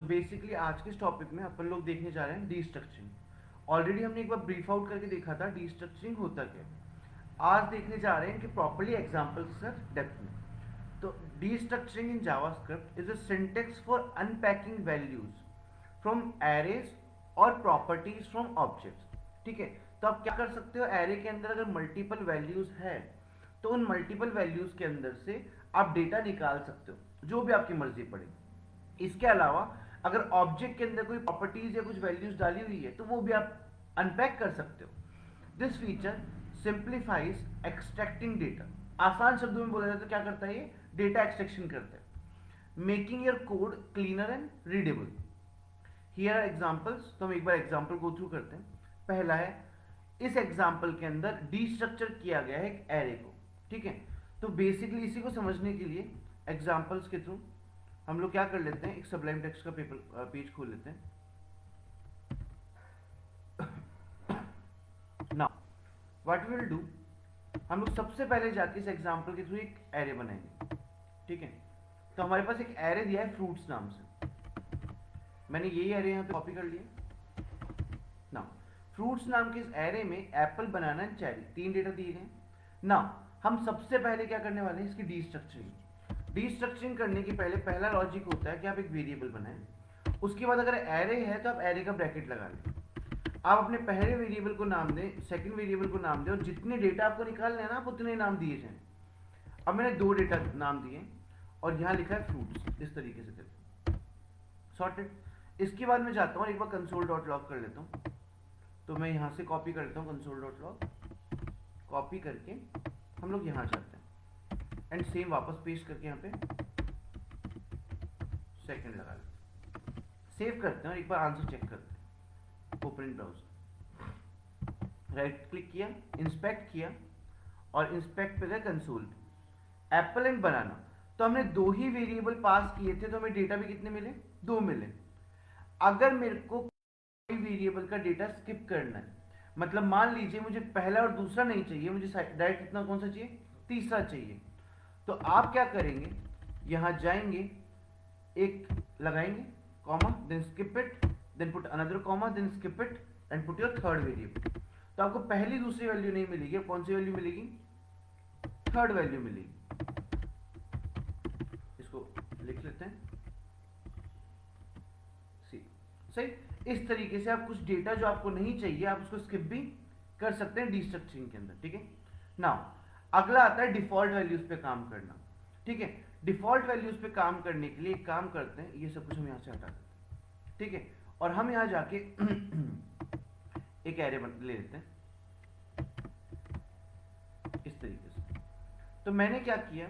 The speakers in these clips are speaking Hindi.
बेसिकली आज के इस टॉपिक में अपन लोग देखने जा रहे हैं डीस्ट्रक्चरिंग। ऑलरेडी हमने एक बार ब्रीफ आउट करके देखा था डीस्ट्रक्चरिंग होता क्या है। आज देखने जा रहे हैं कि प्रॉपर्ली एग्जांपल के साथ डेप्थ में। तो destructuring in JavaScript is a syntax for unpacking values from arrays और प्रॉपर्टीज फ्रॉम ऑब्जेक्ट्स। ठीक है, तो आप क्या कर सकते हो, एरे के अंदर अगर मल्टीपल वैल्यूज है तो उन मल्टीपल वैल्यूज के अंदर से आप डेटा निकाल सकते हो जो भी आपकी मर्जी पड़े। इसके अलावा अगर ऑब्जेक्ट के अंदर कोई प्रॉपर्टीज या कुछ वैल्यूज डाली हुई है तो वो भी आप अनपैक कर सकते हो। This feature simplifies extracting data. आसान शब्दों में बोला जाए तो क्या करता है ये, डेटा एक्सट्रैक्शन करता है, making your code cleaner and readable. Here are examples. तो हम एक बार एग्जांपल गो थ्रू करते हैं। पहला है, इस एग्जांपल के अंदर डीस्ट्रक्चर किया गया है एक एरे को। ठीक है, तो बेसिकली इसी को समझने के लिए एग्जांपल्स के थ्रू हम लोग क्या कर लेते हैं, एक सबलाइम टेक्स्ट का पेज खोल लेते हैं। Now what we will do, हम लोग सबसे पहले जाके इस एग्जांपल के थ्रू एक एरे बनाएंगे। ठीक है, तो हमारे पास एक एरे दिया है फ्रूट्स नाम से। मैंने यही एरे यहाँ पे कॉपी कर लिया। नाउ फ्रूट्स नाम के इस एरे में एप्पल, बनाना एंड चेरी तीन डेटा दिए गए। नाउ हम सबसे पहले क्या करने वाले हैं, इसकी डीस्ट्रक्चरिंग। डीस्ट्रक्चरिंग करने के पहले पहला लॉजिक होता है कि आप एक वेरिएबल बनाएं। उसके बाद अगर एरे है तो आप एरे का ब्रैकेट लगा लें। आप अपने पहले वेरिएबल को नाम दें, सेकंड वेरिएबल को नाम दें, और जितने डेटा आपको निकालने हैं ना आप उतने नाम दिए जाएं। अब मैंने दो डेटा नाम दिए और यहाँ लिखा है फ्रूट्स, इस तरीके से करके सॉर्टेड। इसके बाद मैं जाता हूँ एक बार कंसोल डॉट लॉग कर लेता हूँ। तो मैं यहाँ से कॉपी कर लेता हूँ कंसोल डॉट लॉग, कॉपी करके हम लोग यहाँ जाते हैं एंड सेम वापस पेस्ट करके यहाँ पे सेकंड लगा लेते हैं, सेव करते हैं और एक बार आंसर चेक करते हैं। Open in browser, right click किया, इंस्पेक्ट किया और इंस्पेक्ट पे गए कंसोल पे, एप्पल एंड बनाना। तो हमने दो ही वेरिएबल पास किए थे तो हमें डेटा भी कितने मिले, दो मिले। अगर मेरे को कोई वेरिएबल का डेटा स्किप करना है, मतलब मान लीजिए मुझे पहला और दूसरा नहीं चाहिए, मुझे डायरेक्ट कितना कौन सा चाहिए, तीसरा चाहिए, तो आप क्या करेंगे, यहां जाएंगे, एक लगाएंगे comma, then skip it, then put another comma, then skip it and put your third variable. तो आपको पहली दूसरी वैल्यू नहीं मिलेगी, कौन सी वैल्यू मिलेगी, थर्ड वैल्यू मिलेगी। इसको लिख लेते हैं सी। सही, इस तरीके से आप कुछ डेटा जो आपको नहीं चाहिए आप उसको स्किप भी कर सकते हैं डीस्ट्रक्चरिंग के अंदर। ठीक है, नाउ अगला आता है डिफॉल्ट वैल्यूज पे काम करना। ठीक है, डिफॉल्ट वैल्यूज पे काम करने के लिए एक काम करते हैं, ये सब कुछ हम यहां से हटा देते हैं। ठीक है, और हम यहां जाके एक एरे ले लेते हैं इस तरीके से। तो मैंने क्या किया,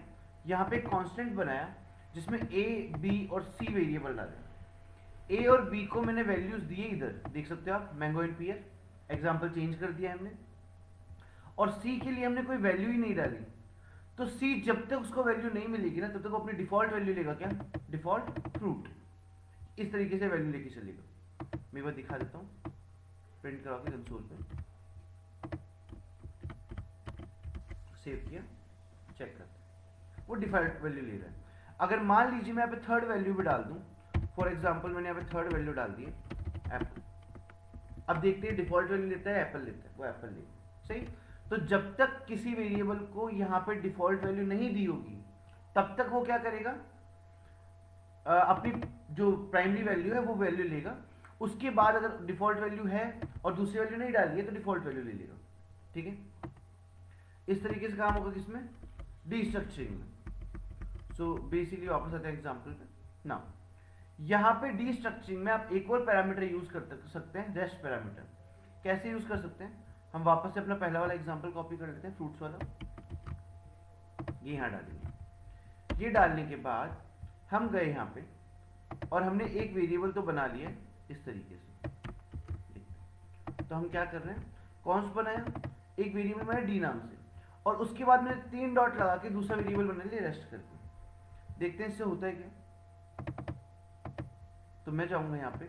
यहां पे एक कांस्टेंट बनाया जिसमें ए, बी और सी वेरिएबल डाले। ए और बी को मैंने वैल्यूज दिए, इधर देख सकते हो आप, mango and pear, example change कर दिया हमने। और सी के लिए हमने कोई वैल्यू ही नहीं डाली। तो सी जब तक उसको वैल्यू नहीं मिलेगी ना तब तक वो अपनी डिफॉल्ट वैल्यू लेगा, क्या, डिफॉल्ट फ्रूट, इस तरीके से वैल्यू लेके चलेगा। मैं वो दिखा देता हूं, प्रिंट करा के कंसोल पे, सेव किया, चेक करते हैं, वो डिफॉल्ट वैल्यू ले रहा है। अगर मान लीजिए मैं यहाँ पे थर्ड वैल्यू भी डाल दूं, फॉर एग्जाम्पल मैंने यहाँ पे थर्ड वैल्यू डाल दी एप्पल, अब देखते हैं डिफॉल्ट वैल्यू लेता है एप्पल लेता है, वो एप्पल लेगा। सही, तो जब तक किसी वेरिएबल को यहाँ पे डिफॉल्ट वैल्यू नहीं दी होगी तब तक वो क्या करेगा, अपनी जो प्राइमरी वैल्यू है वो वैल्यू लेगा। उसके बाद अगर डिफॉल्ट वैल्यू है और दूसरी वैल्यू नहीं डाली है तो डिफॉल्ट वैल्यू ले लेगा। ठीक है, इस तरीके से काम होगा किसमें, डीस्ट्रक्चरिंग में। सो बेसिकली वापस आते हैं एग्जाम्पल पे। नाउ यहाँ पे डीस्ट्रक्चरिंग में आप एक और पैरामीटर यूज कर सकते हैं, रेस्ट पैरामीटर। कैसे यूज कर सकते हैं, हम वापस से अपना पहला वाला एग्जांपल कॉपी कर लेते हैं, फ्रूट्स वाला, ये यहाँ डालेंगे। ये डालने के बाद हम गए यहाँ पे और हमने एक वेरिएबल तो बना लिया इस तरीके से। तो हम क्या कर रहे हैं, कौन सा बनाया, एक वेरिएबल बनाया डी नाम से, और उसके बाद मैंने तीन डॉट लगा के दूसरा वेरिएबल बना लिया रेस्ट करके। देखते हैं इससे होता है क्या। तो मैं जाऊंगा यहाँ पे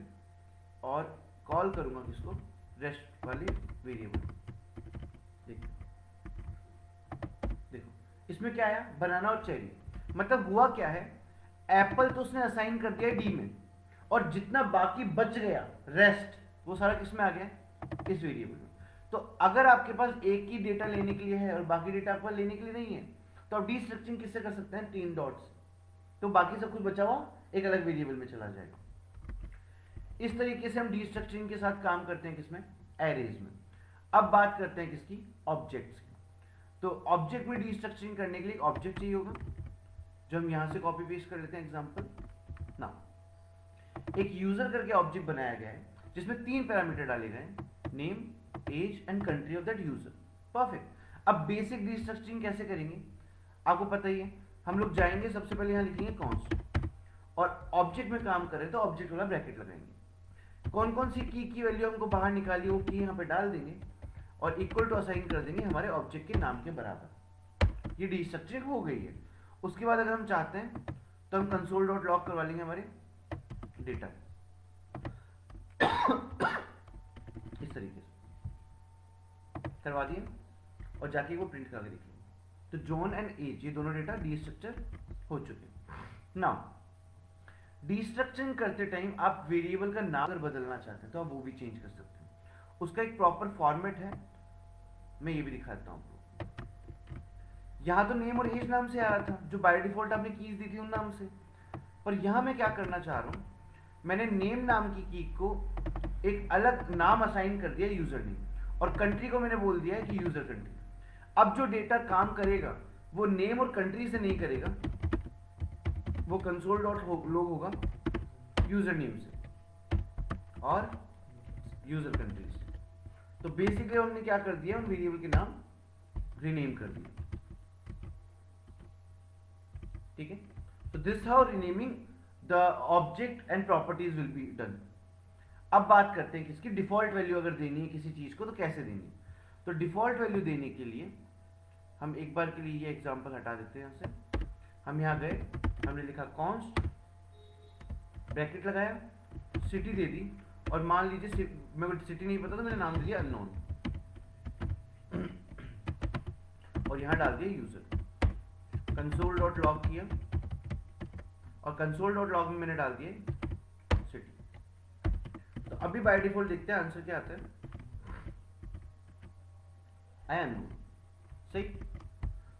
और कॉल करूंगा किसको, रेस्ट वाले वेरिएबल। देखो इसमें क्या आया, बनाना और चेरी। मतलब हुआ क्या है, एप्पल तो उसने असाइन कर दिया डी में, और जितना बाकी बच गया रेस्ट, वो सारा किस में आ गया, इस वेरिएबल में। तो अगर आपके पास एक ही डेटा लेने के लिए है और बाकी डेटा आपको लेने के लिए नहीं है, तो आप डीस्ट्रक्चरिंग किससे कर सकते हैं, 3 डॉट्स। तो बाकी सब कुछ बचा हुआ एक अलग वेरिएबल में चला जाएगा। इस तरीके से हम डीस्ट्रक्चरिंग के साथ काम करते हैं किसमें, एरेज में। अब बात करते हैं किसकी, ऑब्जेक्ट्स की। तो ऑब्जेक्ट में डीस्ट्रक्चरिंग करने के लिए ऑब्जेक्ट चाहिए होगा, जो हम यहां से कॉपी पेस्ट कर लेते हैं एग्जांपल ना। एक यूजर करके ऑब्जेक्ट बनाया गया है जिसमें 3 पैरामीटर डाले गए हैं, name, age and country of that user. Perfect. अब बेसिक डीस्ट्रक्चरिंग कैसे करेंगे, आपको पता ही है। हम लोग जाएंगे, सबसे पहले यहां लिखेंगे कॉन्स्ट, और ऑब्जेक्ट में काम करें तो ऑब्जेक्ट वाला ब्रैकेट लगाएंगे। कौन कौन सी की वैल्यू हमको बाहर निकाली, वो की यहाँ पे डाल देंगे और इक्वल टू असाइन कर देंगे हमारे ऑब्जेक्ट के नाम के बराबर। ये डीस्ट्रक्चरिंग हो गई है। उसके बाद अगर हम चाहते हैं तो हम कंसोल डॉट लॉग करवा लेंगे हमारे डेटा इस तरीके से करवा दिए, और जाके वो प्रिंट करके देखेंगे। तो जॉन एंड एज, ये दोनों डेटा डीस्ट्रक्चर हो चुके। नाउ डीस्ट्रक्चरिंग करते टाइम आप वेरिएबल का नाम अगर बदलना चाहते हैं तो आप वो भी चेंज कर सकते हैं। उसका एक प्रॉपर फॉर्मेट है, मैं ये भी दिखाता हूँ। यहां तो नेम और एज नाम से आ रहा था, जो बाय डिफॉल्ट आपने कीज दी थी उन नाम से। पर यहां मैं क्या करना चाह रहा हूं, मैंने नेम नाम की की को एक अलग नाम असाइन कर दिया, यूजर नेम, और कंट्री को मैंने बोल दिया है कि यूजर कंट्री। अब जो डेटा काम करेगा वो नेम और कंट्री से नहीं करेगा, वो कंसोल डॉट लॉग होगा यूजर नेम से और यूजर कंट्री से। तो बेसिकली हमने क्या कर दिया, उन वेरिएबल के नाम रीनेम कर दिया। ठीक है, तो this how renaming the object and properties will be done. अब बात करते हैं किसकी डिफॉल्ट वैल्यू अगर देनी है किसी चीज को तो कैसे देनी है। तो डिफॉल्ट वैल्यू देने के लिए हम एक बार के लिए ये एग्जांपल हटा देते हैं यहाँ से। हम यहाँ गए, हमने लिखा कॉन्स्ट, ब्रैकेट लगाया, सिटी दे दी, और मान लीजिए मेरे को सिटी नहीं पता तो मैंने नाम दे दिया अननोन, और यहाँ डाल दिया यूजर। कंसोल डॉट लॉग किया, और कंसोल डॉट लॉग में मैंने डाल दिया सिटी। तो अभी बाय डिफॉल्ट देखते हैं आंसर क्या आता है, आई अननोन। सही।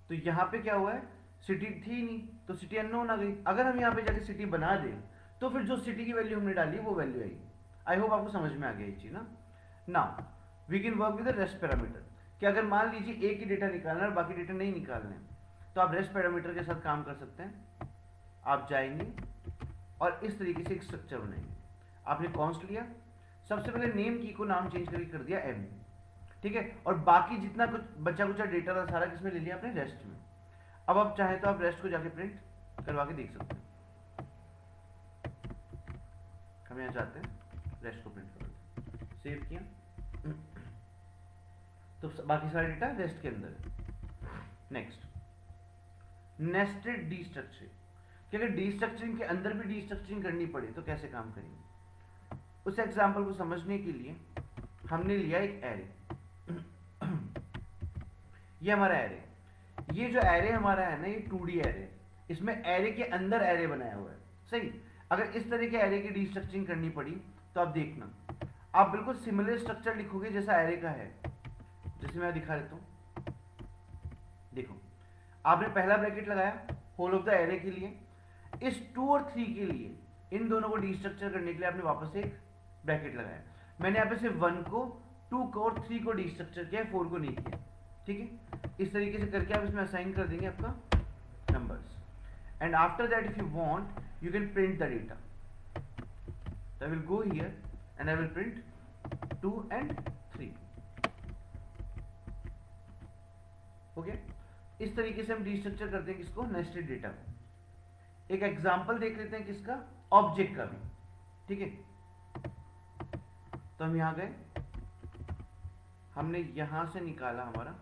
तो यहाँ पे क्या हुआ है, सिटी थी नहीं तो सिटी अननोन आ गई। अगर हम यहाँ पे जाके सिटी बना दें तो फिर जो सिटी की वैल्यू हमने डाली वो वैल्यू आएगी। आई होप आपको समझ में आ गया ये चीज ना। Now we can work with the rest parameter, कि अगर मान लीजिए एक ही डेटा निकालना है और बाकी डेटा नहीं निकालना है, तो आप रेस्ट पैरामीटर के साथ काम कर सकते हैं। आप जाएंगे और इस तरीके से एक स्ट्रक्चर बनाएंगे। आपने कॉन्स्ट लिया, सबसे पहले नेम की को नाम चेंज करके कर दिया एम, ठीक है, और बाकी जितना कुछ बचा कुचा डेटा था सारा किसमें ले लिया आपने, रेस्ट में। अब आप चाहें तो आप रेस्ट को जाके प्रिंट करवा के देख सकते हैं। हम यहाँ चाहते हैं रेस्ट को प्रिंट करवा, सेव किया तो बाकी सारा डेटा रेस्ट के अंदर है। नेक्स्ट, नेस्टेड डीस्ट्रक्चरिंग, कि अगर डीस्ट्रक्चरिंग के अंदर भी डीस्ट्रक्चरिंग करनी पड़े तो कैसे काम करेंगे। उस एग्जांपल को समझने के लिए हमने लिया एक एरे। ये हमारा एरे, ये जो एरे हमारा है ना, ये 2D एरे, इसमें एरे के अंदर एरे बनाया हुआ है। सही। अगर इस तरह के एरे की डीस्ट्रक्चरिंग करनी पड़ी तो आप देखना, आप बिल्कुल सिमिलर स्ट्रक्चर लिखोगे जैसा एरे का है। जैसे मैं दिखा देता हूं, देखो आपने पहला ब्रैकेट लगाया होल ऑफ द एरे के लिए, इस 2 और 3 के लिए, इन दोनों को डीस्ट्रक्चर करने के लिए आपने वापस एक ब्रैकेट लगाया। मैंने यहाँ पे सिर्फ 1 को, 2 को और 3 को डीस्ट्रक्चर किया, 4 को नहीं किया। ठीक है, इस तरीके से करके आप इसमें असाइन कर देंगे आपका numbers, and after that if you want you can print the data. So I will go here and I will print 2 and 3. Okay, इस तरीके से हम डीस्ट्रक्चर करते हैं किसको, नेस्टेड डेटा को। एक एग्जांपल देख लेते हैं किसका, ऑब्जेक्ट का भी। ठीक है, तो हम यहां गए, हमने यहां से निकाला हमारा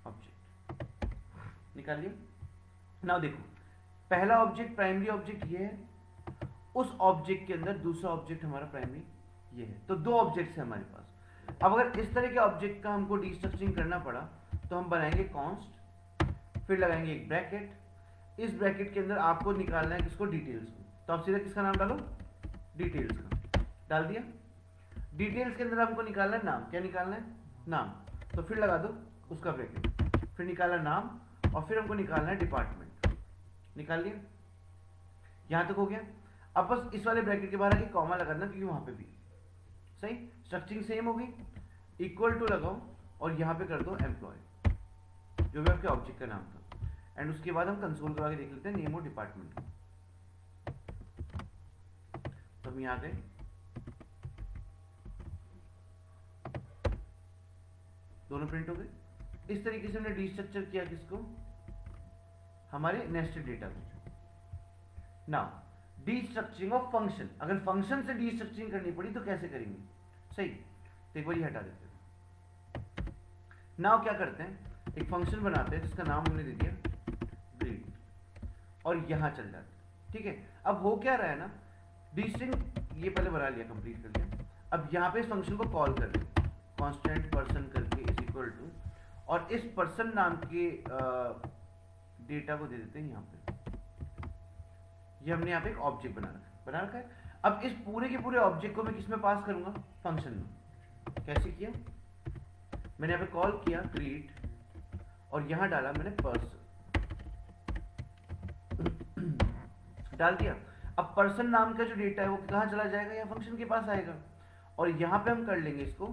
ऑब्जेक्ट, निकाल लिया। नाउ देखो, पहला ऑब्जेक्ट प्राइमरी ऑब्जेक्ट ये है, उस ऑब्जेक्ट के अंदर दूसरा ऑब्जेक्ट हमारा प्राइमरी ये है, तो 2 ऑब्जेक्ट्स है हमारे पास। अब अगर इस तरह के ऑब्जेक्ट का हमको डीस्ट्रक्चरिंग करना पड़ा तो हम बनाएंगे कॉन्स्ट, फिर लगाएंगे एक ब्रैकेट। इस ब्रैकेट के अंदर आपको निकालना है किसको, डिटेल्स को। तो आप सीधा किसका नाम डालो, डिटेल्स का डाल दिया। डिटेल्स के अंदर हमको निकालना है नाम, क्या निकालना है, नाम, तो फिर लगा दो उसका ब्रैकेट, फिर निकाला नाम, और फिर हमको निकालना है डिपार्टमेंट, निकाल लिया। यहां तक हो गया। अब बस इस वाले ब्रैकेट के बाहर आके कॉमा लगाना, क्योंकि वहां पे भी सही स्ट्रक्चरिंग सेम होगी, इक्वल टू लगाओ और यहां पे कर दो एम्प्लॉय, जो भी आपके ऑब्जेक्ट का नाम था, एंड उसके बाद हम कंसोल करवा के देख लेते हैं नेम और डिपार्टमेंट। तो हम यहां गए, दोनों प्रिंट हो गए। इस तरीके से हमने डिस्ट्रक्चर किया किसको, हमारे नेस्टेड डेटा को। नाउ डिस्ट्रक्चरिंग ऑफ फंक्शन, अगर फंक्शन से डिस्ट्रक्चरिंग करनी पड़ी तो कैसे करेंगे, सही, तो एक बार ये हटा देते हैं। नाउ क्या करते हैं, एक फंक्शन बनाते हैं जिसका नाम हमने दे दिया ग्रीट, और यहां चल जाते हैं, ठीक है। अब हो क्या रहा है ना, डिस्ट्रिंग ये पहले बना लिया, कंप्लीट कर लिया। अब यहां पे इस फंक्शन को कॉल कर रहे हैं, कांस्टेंट पर्सन करके इज इक्वल टू, और इस पर्सन नाम के डेटा को दे देते हैं यहाँ पे। ये हमने यहाँ पे एक ऑब्जेक्ट बना रखा है। अब इस पूरे के पूरे ऑब्जेक्ट को मैं किस में पास करूंगा, फंक्शन में। कैसे किया, मैंने यहाँ पे कॉल किया क्रिएट, और यहां डाला मैंने पर्सन डाल दिया। अब पर्सन नाम का जो डेटा है वो कहां चला जाएगा, या फंक्शन के पास आएगा, और यहां पे हम कर लेंगे इसको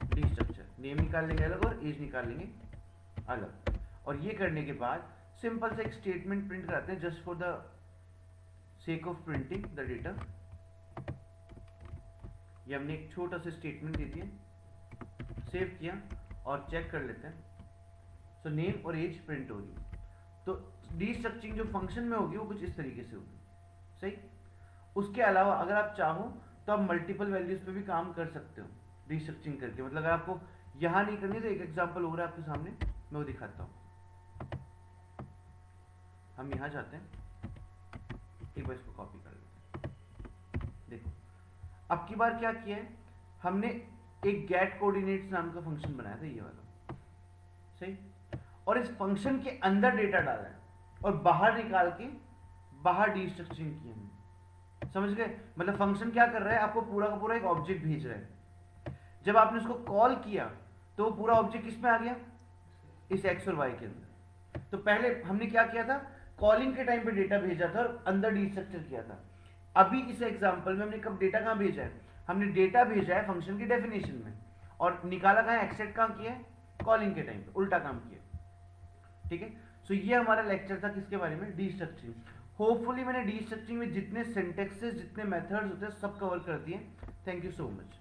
डिस्ट्रक्चर, नेम निकाल लेंगे अलग और एज निकाल लेंगे अलग, और ये करने के बाद सिंपल से एक स्टेटमेंट प्रिंट कराते हैं just for the sake of printing the data. ये हमने एक छोटा सा स्टेटमेंट दे दिया, सेव किया और चेक कर लेते हैं। सो नेम और एज प्रिंट हो रही, तो डिस्ट्रक्चरिंग जो फंक्शन में होगी वो कुछ इस तरीके से होगी, सही। उसके अलावा अगर आप चाहो तो आप मल्टीपल वैल्यूज पे भी काम कर सकते हो डिस्ट्रक्चरिंग करके, मतलब अगर आपको यहां नहीं करनी तो एक एग्जांपल हो रहा है आपके सामने, मैं वो दिखाता हूं। हम यहां जाते हैं, एक बार इसको कॉपी कर लेते हैं। देखो अब की बार क्या किया है, हमने एक गेट कोऑर्डिनेट्स नाम का फंक्शन बनाया था, ये वाला, सही, और इस फंक्शन के अंदर डेटा डाला है और बाहर निकाल के बाहर डिस्ट्रक्चरिंग की हमने, समझ गए। मतलब फंक्शन क्या कर रहा है, आपको पूरा का पूरा एक ऑब्जेक्ट भेज रहा है। जब आपने उसको कॉल किया तो वो पूरा ऑब्जेक्ट किस में आ गया, इस एक्स और वाई के अंदर। तो पहले हमने क्या किया था, कॉलिंग के टाइम पे डेटा भेजा था और अंदर डिस्ट्रक्चर किया था। अभी इस एग्जांपल में हमने कब डेटा कहां भेजा है, हमने डेटा भेजा है फंक्शन की डेफिनेशन में, और निकाला कहां, एक्सेप्ट कहां किया है, कॉलिंग के टाइम पे, उल्टा काम किया, ठीक है। सो ये हमारा लेक्चर था किसके बारे में, डिस्ट्रक्चरिंग। होपफुली मैंने डिस्ट्रक्चरिंग में जितने सिंटैक्सेस, जितने मेथड्स होते हैं सब कवर कर दिए। Thank you so much.